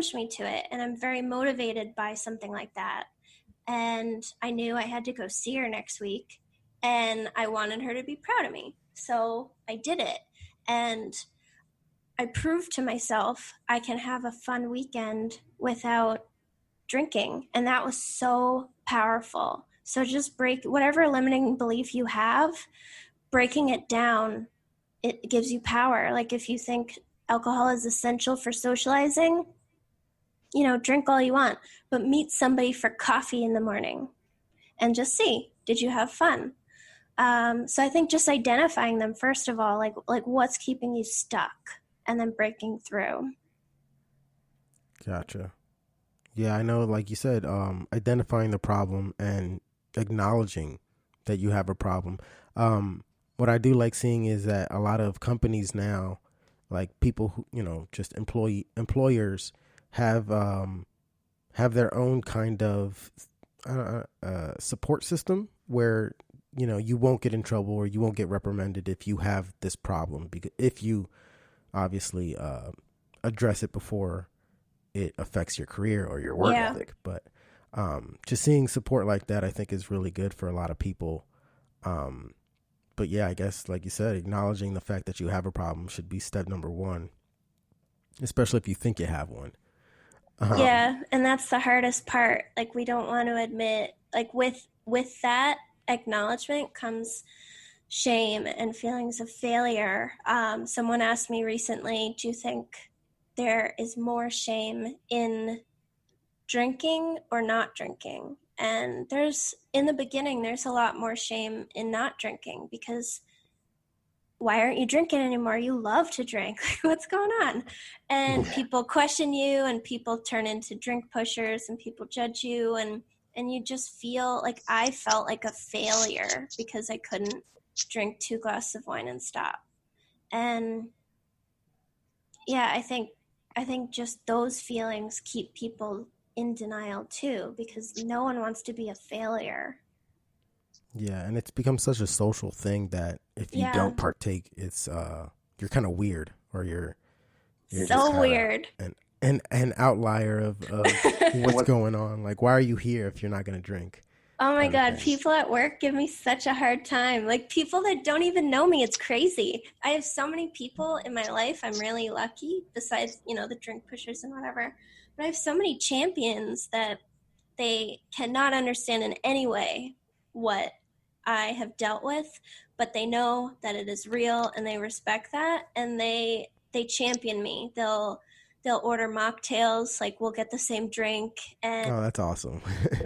challenged me to it, and I'm very motivated by something like that. And I knew I had to go see her next week, and I wanted her to be proud of me. So I did it. And I proved to myself I can have a fun weekend without drinking. And that was so powerful. So just break whatever limiting belief you have, breaking it down, it gives you power. Like if you think alcohol is essential for socializing, drink all you want, but meet somebody for coffee in the morning and just see, did you have fun? So I think just identifying them, first of all, like what's keeping you stuck, and then breaking through. Gotcha. Yeah, I know, like you said, identifying the problem and acknowledging that you have a problem. What I do like seeing is that a lot of companies now, like people who, just employers have their own kind of support system where, you won't get in trouble or you won't get reprimanded if you have this problem, because if you obviously address it before it affects your career or your work Yeah. ethic. But just seeing support like that, I think, is really good for a lot of people. But yeah, I guess, like you said, acknowledging the fact that you have a problem should be step number one, especially if you think you have one. Yeah, and that's the hardest part. Like we don't want to admit, like with that acknowledgement comes shame and feelings of failure. Someone asked me recently, do you think there is more shame in drinking or not drinking? And in the beginning, there's a lot more shame in not drinking, because why aren't you drinking anymore? You love to drink. Like, what's going on? And people question you, and people turn into drink pushers, and people judge you, and you just feel like, I felt like a failure because I couldn't drink 2 glasses of wine and stop. And yeah, I think just those feelings keep people in denial too, because no one wants to be a failure. Yeah, and it's become such a social thing that if you Yeah, don't partake, it's you're kind of weird, or you're just so kind of weird. an outlier of what's going on. Like, why are you here if you're not going to drink, Oh my kind of God, thing. people at work give me such a hard time. Like people that don't even know me, it's crazy. I have so many people in my life. I'm really lucky, besides, the drink pushers and whatever. But I have so many champions that they cannot understand in any way what I have dealt with, but they know that it is real and they respect that, and they champion me. They'll order mocktails, like we'll get the same drink. and Oh, that's awesome.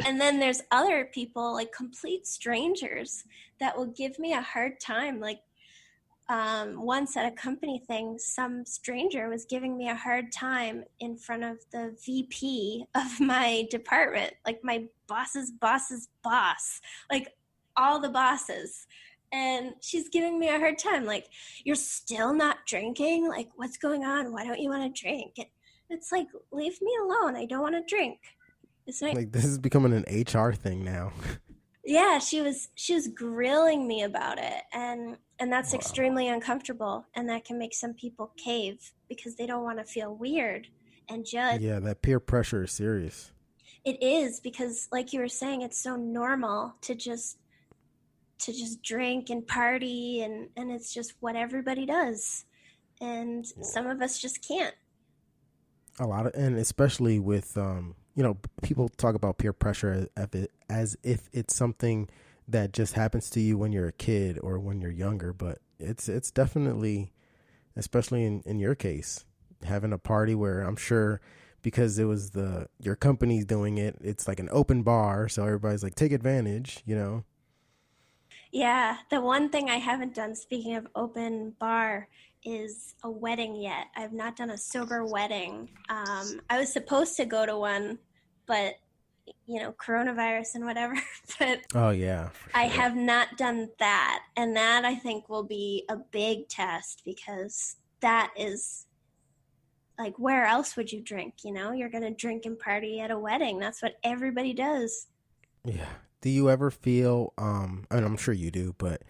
and then there's other people, like complete strangers, that will give me a hard time. Like once at a company thing, some stranger was giving me a hard time in front of the VP of my department, like my boss's boss's boss, like all the bosses. And she's giving me a hard time, like, you're still not drinking? Like, what's going on? Why don't you want to drink? It's like, leave me alone. I don't want to drink. It's not. Like, this is becoming an HR thing now. Yeah, she was grilling me about it, and that's Wow. extremely uncomfortable, and that can make some people cave because they don't want to feel weird and judge. Yeah, that peer pressure is serious. It is, because like you were saying, it's so normal to just drink and party, and it's just what everybody does, and some of us just can't. A lot of, and especially with, people talk about peer pressure as if it's something that just happens to you when you're a kid or when you're younger, but it's definitely, especially in your case, having a party where I'm sure, because it was your company's doing it, it's like an open bar, so everybody's like, take advantage. Yeah, the one thing I haven't done, speaking of open bar, is a wedding yet. I've not done a sober wedding. I was supposed to go to one, but coronavirus and whatever. But Oh yeah, for I sure. have not done that, and that I think will be a big test, because that is like, where else would you drink? You're gonna drink and party at a wedding. That's what everybody does. Yeah. Do you ever feel, and I'm sure you do, but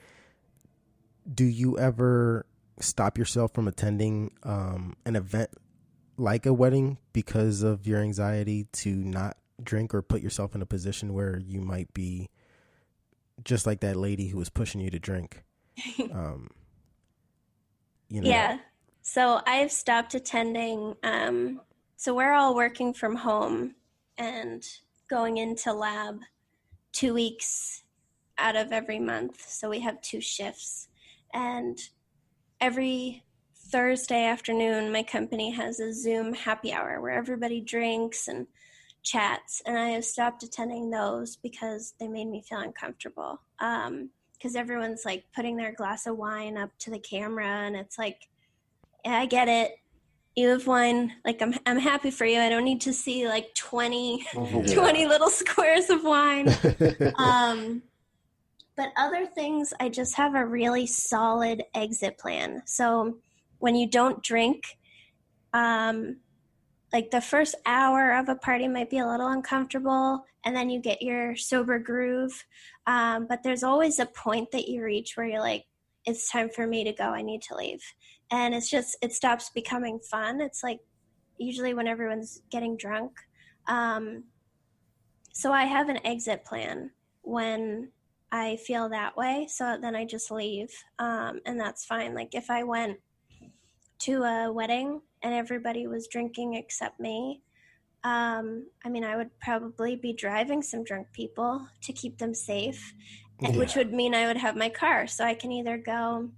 do you ever stop yourself from attending an event like a wedding because of your anxiety to not drink or put yourself in a position where you might be just like that lady who was pushing you to drink? Um, you know. Yeah. So I've stopped attending. So we're all working from home and going into lab 2 weeks out of every month. So we have 2 shifts. And every Thursday afternoon, my company has a Zoom happy hour where everybody drinks and chats. And I have stopped attending those because they made me feel uncomfortable. Because everyone's like putting their glass of wine up to the camera, and it's like, yeah, I get it. You have wine. Like, I'm happy for you. I don't need to see like 20, Yeah. 20 little squares of wine. Um, but other things, I just have a really solid exit plan. So when you don't drink, um, like the first hour of a party might be a little uncomfortable, and then you get your sober groove. But there's always a point that you reach where you're like, it's time for me to go. I need to leave. And it stops becoming fun. It's like usually when everyone's getting drunk. Um, so I have an exit plan when I feel that way. So then I just leave. And that's fine. Like if I went to a wedding and everybody was drinking except me, I mean, I would probably be driving some drunk people to keep them safe, Yeah. which would mean I would have my car. So I can either go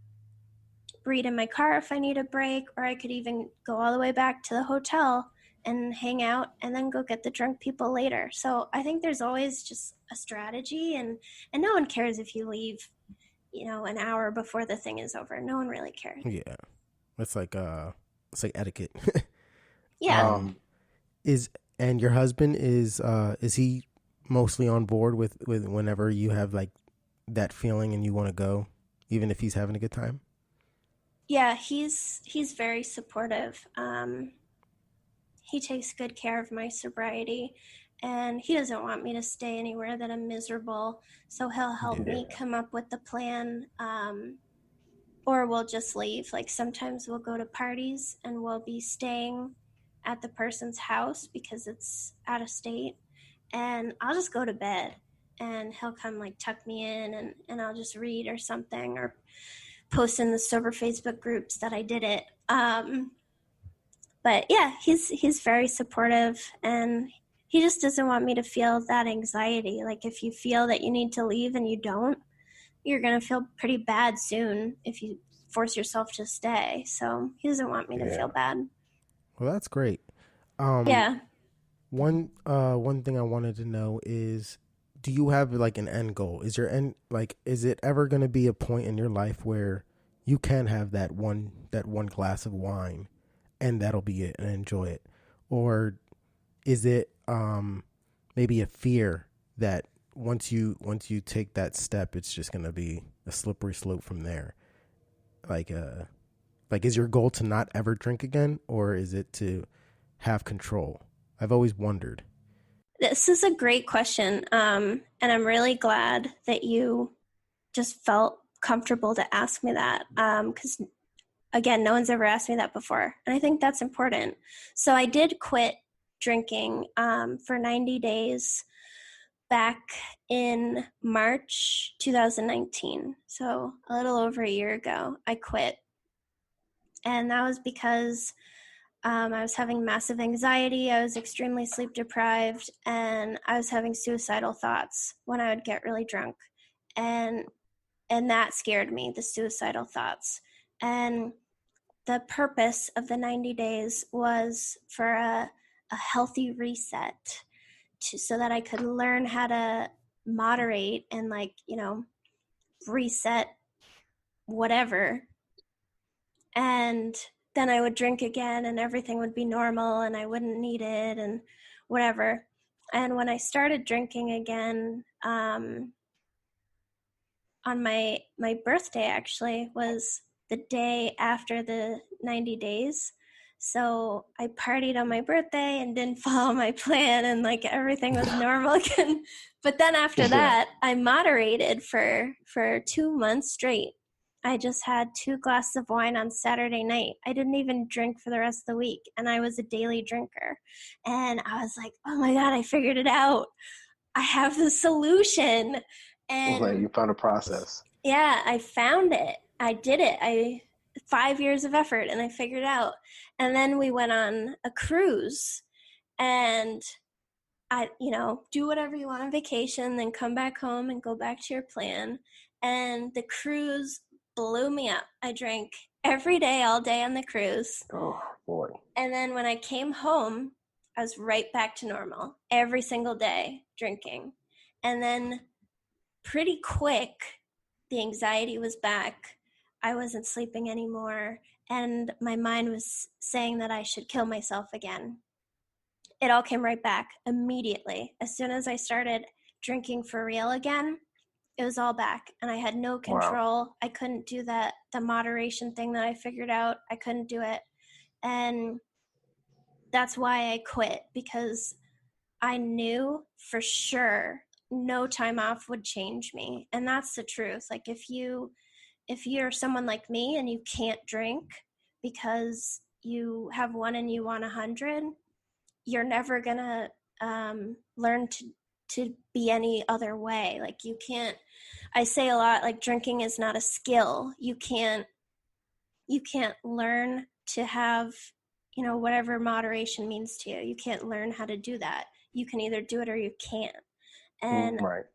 read in my car if I need a break, or I could even go all the way back to the hotel and hang out and then go get the drunk people later. So I think there's always just a strategy, and no one cares if you leave, an hour before the thing is over. No one really cares. Yeah. It's like etiquette. Yeah. Is and your husband is he mostly on board with whenever you have like that feeling and you want to go, even if he's having a good time? Yeah, he's very supportive. He takes good care of my sobriety, and he doesn't want me to stay anywhere that I'm miserable. So he'll help Yeah. me come up with the plan, or we'll just leave. Like sometimes we'll go to parties and we'll be staying at the person's house because it's out of state, and I'll just go to bed, and he'll come like tuck me in, and I'll just read or something, or post in the sober Facebook groups that I did it. But yeah, he's very supportive, and he just doesn't want me to feel that anxiety. Like if you feel that you need to leave and you don't, you're going to feel pretty bad soon if you force yourself to stay. So he doesn't want me to feel bad. Well, that's great. Um, Yeah. one thing I wanted to know is, do you have like an end goal? Is it ever going to be a point in your life where you can have that one glass of wine and that'll be it and enjoy it? Or is it maybe a fear that once you take that step, it's just going to be a slippery slope from there? Like is your goal to not ever drink again, or is it to have control? I've always wondered. This is a great question. And I'm really glad that you just felt comfortable to ask me that. Because again, no one's ever asked me that before. And I think that's important. So I did quit drinking for 90 days back in March 2019. So a little over a year ago, I quit. And that was because I was having massive anxiety. I was extremely sleep deprived, and I was having suicidal thoughts when I would get really drunk. And that scared me, the suicidal thoughts. And the purpose of the 90 days was for a healthy reset, so that I could learn how to moderate and reset whatever. And then I would drink again and everything would be normal and I wouldn't need it and whatever. And when I started drinking again, on my birthday actually was the day after the 90 days. So I partied on my birthday and didn't follow my plan, and like everything was normal again. But then after that, I moderated for 2 months straight. I just had 2 glasses of wine on Saturday night. I didn't even drink for the rest of the week, and I was a daily drinker. And I was like, oh my God, I figured it out. I have the solution. Like And you found a process. yeah, I found it. I did it. 5 years of effort and I figured it out. And then we went on a cruise, and do whatever you want on vacation, then come back home and go back to your plan. And the cruise blew me up. I drank every day, all day on the cruise. Oh boy. And then when I came home, I was right back to normal every single day drinking. And then pretty quick, the anxiety was back. I wasn't sleeping anymore. And my mind was saying that I should kill myself again. It all came right back immediately. As soon as I started drinking for real again, it was all back, and I had no control. Wow. I couldn't do the moderation thing that I figured out. I couldn't do it. And that's why I quit, because I knew for sure no time off would change me. And that's the truth. Like if you're someone like me and you can't drink because you have one and you want 100, you're never gonna learn to be any other way. Like you can't. I say a lot, like drinking is not a skill. You can't learn to have whatever moderation means to you. You can't learn how to do that. You can either do it or you can't. And Right.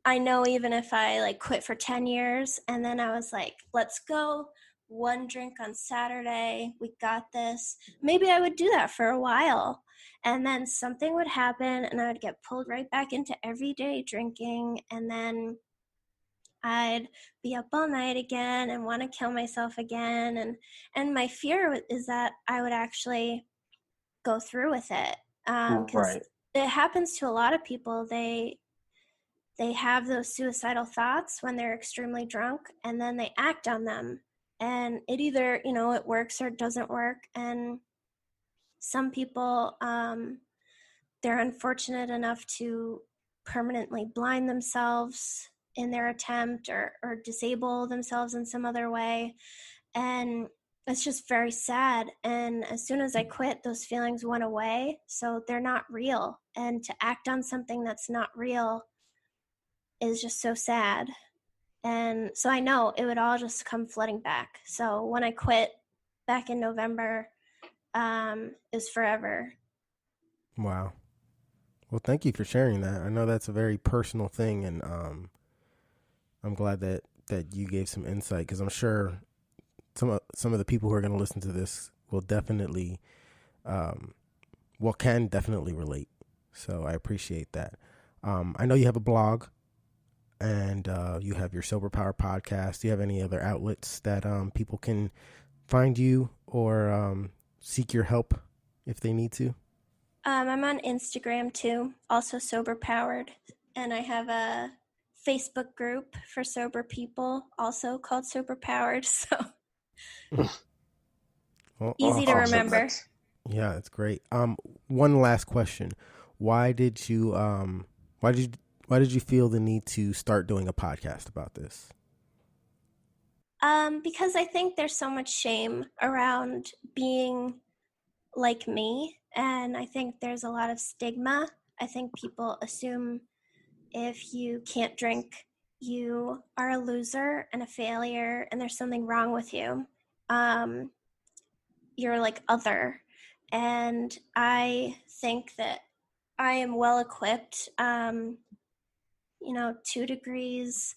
I know even if I like quit for 10 years and then I was like, let's go 1 drink on Saturday, we got this, maybe I would do that for a while. And then something would happen and I would get pulled right back into everyday drinking. And then I'd be up all night again and want to kill myself again. And my fear is that I would actually go through with it. Because Right. it happens to a lot of people. They have those suicidal thoughts when they're extremely drunk, and then they act on them. And it either, it works or it doesn't work. And some people, they're unfortunate enough to permanently blind themselves in their attempt, or disable themselves in some other way. And it's just very sad. And as soon as I quit, those feelings went away. So they're not real. And to act on something that's not real is just so sad. And so I know it would all just come flooding back. So when I quit back in November, is forever. Wow. Well, thank you for sharing that. I know that's a very personal thing, and I'm glad that you gave some insight, because I'm sure some of the people who are going to listen to this will definitely, can definitely relate. So I appreciate that. I know you have a blog, and you have your Sober Power podcast. Do you have any other outlets that people can find you or seek your help if they need to? I'm on Instagram too, also Sober Powered, and I have a Facebook group for sober people, also called Sober Powered. So Well, easy to Awesome. remember. Yeah, that's great. One last question: Why did you why did you feel the need to start doing a podcast about this? Because I think there's so much shame around being like me, and I think there's a lot of stigma. I think people assume if you can't drink, you are a loser and a failure, and there's something wrong with you. You're like other. And I think that I am well equipped. 2 degrees.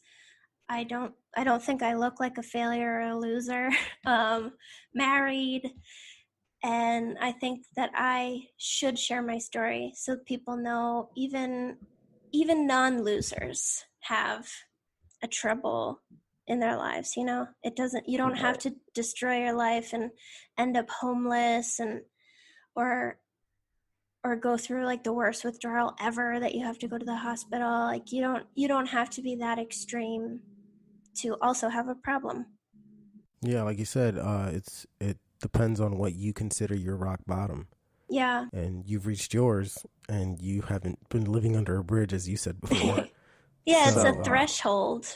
I don't think I look like a failure or a loser. Married. And I think that I should share my story so people know even non-losers have a trouble in their lives. You don't have Right. to destroy your life and end up homeless and or go through like the worst withdrawal ever that you have to go to the hospital. Like you don't have to be that extreme to also have a problem. Yeah, like you said, it depends on what you consider your rock bottom. Yeah. And you've reached yours, and you haven't been living under a bridge, as you said before. Yeah, it's So, a threshold.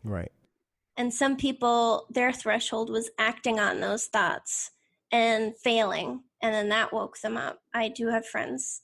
right. And some people, their threshold was acting on those thoughts and failing, and then that woke them up. I do have friends